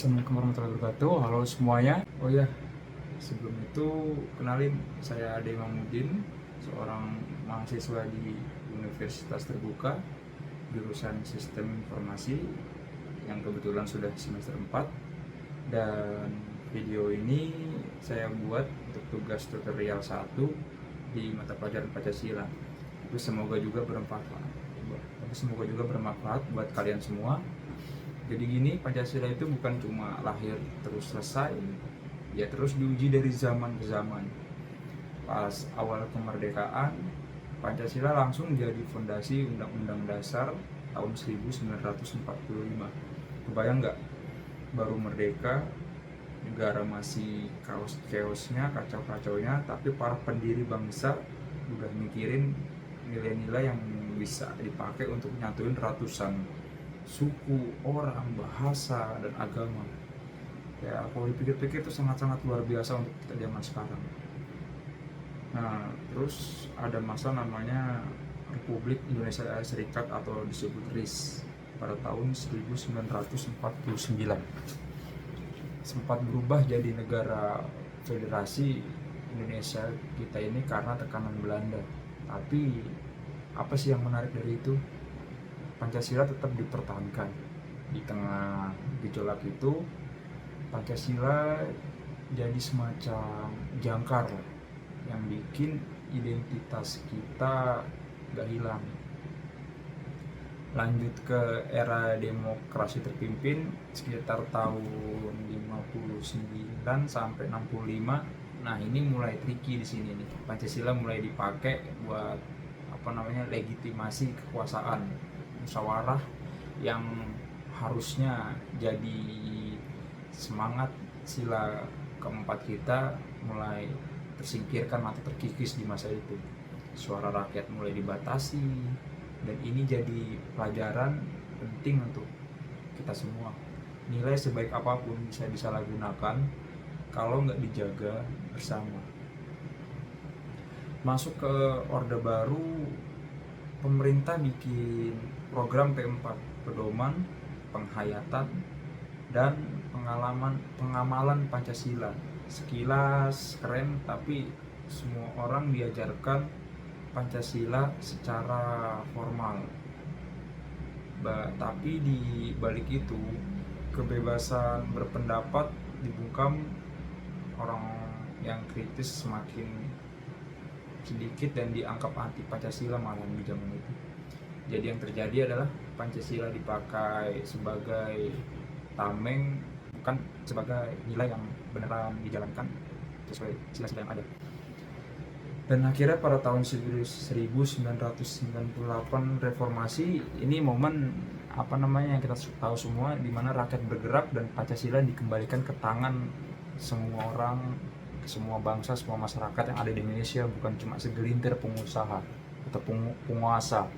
Assalamualaikum warahmatullahi wabarakatuh. Halo semuanya. Oh ya, sebelum itu kenalin, saya Ade Mamudin, seorang mahasiswa di Universitas Terbuka jurusan Sistem Informasi yang kebetulan sudah semester 4. Dan video ini saya buat untuk tugas tutorial 1 di mata pelajaran Pancasila. Semoga juga bermanfaat buat kalian semua. Jadi gini, Pancasila itu bukan cuma lahir terus selesai, ya terus diuji dari zaman ke zaman. Pas awal kemerdekaan, Pancasila langsung jadi fondasi Undang-Undang Dasar tahun 1945. Kebayang nggak? Baru merdeka, negara masih chaos-chaosnya, kacau-kacaunya, tapi para pendiri bangsa udah mikirin nilai-nilai yang bisa dipakai untuk nyatuin ratusan suku, orang, bahasa, dan agama. Ya, kalau dipikir-pikir itu sangat-sangat luar biasa untuk kita zaman sekarang. Nah, terus ada masa namanya Republik Indonesia Serikat atau disebut RIS pada tahun 1949. Sempat berubah jadi negara federasi Indonesia kita ini karena tekanan Belanda. Tapi apa sih yang menarik dari itu? Pancasila tetap dipertahankan. Di tengah gejolak itu, Pancasila jadi semacam jangkar yang bikin identitas kita gak hilang. Lanjut ke era demokrasi terpimpin sekitar tahun 59 sampai 65. Nah, ini mulai tricky di sini nih. Pancasila mulai dipakai buat legitimasi kekuasaan, musyawarah yang harusnya jadi semangat sila keempat kita mulai tersingkirkan atau terkikis di masa itu. Suara rakyat mulai dibatasi, dan ini jadi pelajaran penting untuk kita semua. Nilai sebaik apapun bisa disalahgunakan kalau nggak dijaga bersama. Masuk ke Orde Baru, pemerintah bikin program P4, pedoman, penghayatan, dan pengamalan Pancasila. Sekilas keren, tapi semua orang diajarkan Pancasila secara formal. Tapi di balik itu, kebebasan berpendapat dibungkam, orang yang kritis semakin sedikit dan dianggap anti Pancasila malah di zaman itu. Jadi yang terjadi adalah Pancasila dipakai sebagai tameng, bukan sebagai nilai yang beneran dijalankan sesuai sila-sila yang ada. Dan akhirnya pada tahun 1998 reformasi, ini momen yang kita tahu semua, di mana rakyat bergerak dan Pancasila dikembalikan ke tangan semua orang, semua bangsa, semua masyarakat yang ada di Indonesia, bukan cuma segelintir pengusaha atau penguasa.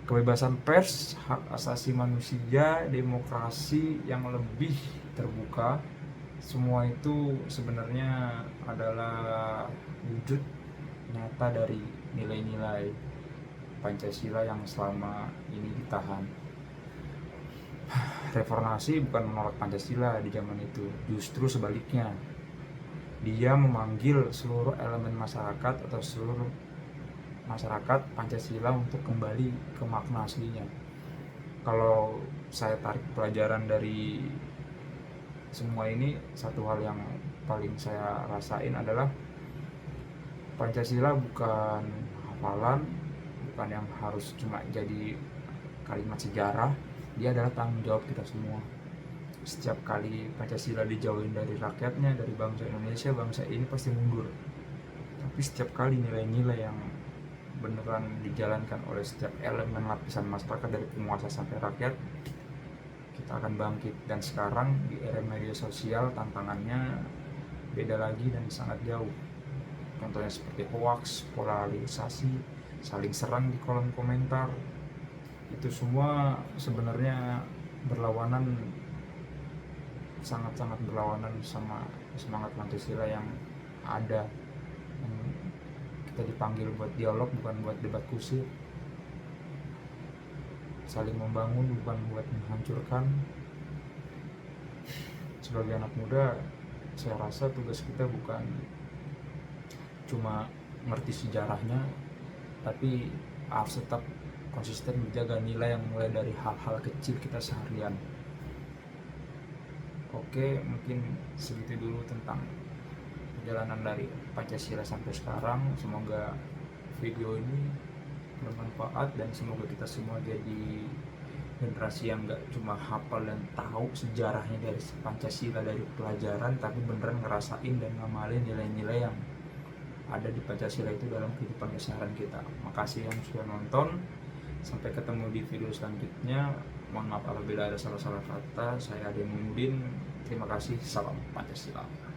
Kebebasan pers, hak asasi manusia, demokrasi yang lebih terbuka, semua itu sebenarnya adalah wujud nyata dari nilai-nilai Pancasila yang selama ini ditahan. Reformasi bukan menolak Pancasila di zaman itu, justru sebaliknya. Dia memanggil seluruh elemen masyarakat atau seluruh masyarakat Pancasila untuk kembali ke makna aslinya. Kalau saya tarik pelajaran dari semua ini, satu hal yang paling saya rasain adalah Pancasila bukan hafalan, bukan yang harus cuma jadi kalimat sejarah. Dia adalah tanggung jawab kita semua. Setiap kali Pancasila dijauhin dari rakyatnya, dari bangsa Indonesia, bangsa ini pasti mundur. Tapi setiap kali nilai-nilai yang beneran dijalankan oleh setiap elemen lapisan masyarakat dari penguasa sampai rakyat, kita akan bangkit. Dan sekarang di era media sosial, tantangannya beda lagi dan sangat jauh. Contohnya seperti hoax, polarisasi, saling serang di kolom komentar. Itu semua sebenarnya sangat-sangat berlawanan sama semangat Pancasila yang ada. Kita dipanggil buat dialog, bukan buat debat kusir. Saling membangun, bukan buat menghancurkan. sebagai anak muda, saya rasa tugas kita bukan cuma ngerti sejarahnya, tapi harus tetap konsisten menjaga nilai yang mulai dari hal-hal kecil kita seharian. Oke, mungkin segitu dulu tentang perjalanan dari Pancasila sampai sekarang. Semoga video ini bermanfaat dan semoga kita semua jadi generasi yang gak cuma hafal dan tahu sejarahnya dari Pancasila dari pelajaran, tapi beneran ngerasain dan ngamalin nilai-nilai yang ada di Pancasila itu dalam kehidupan keseharian kita. Makasih yang sudah nonton. Sampai ketemu di video selanjutnya. Mohon maaf apabila ada salah-salah kata. Saya Ade Mumudin. Terima kasih. Salam Pancasila.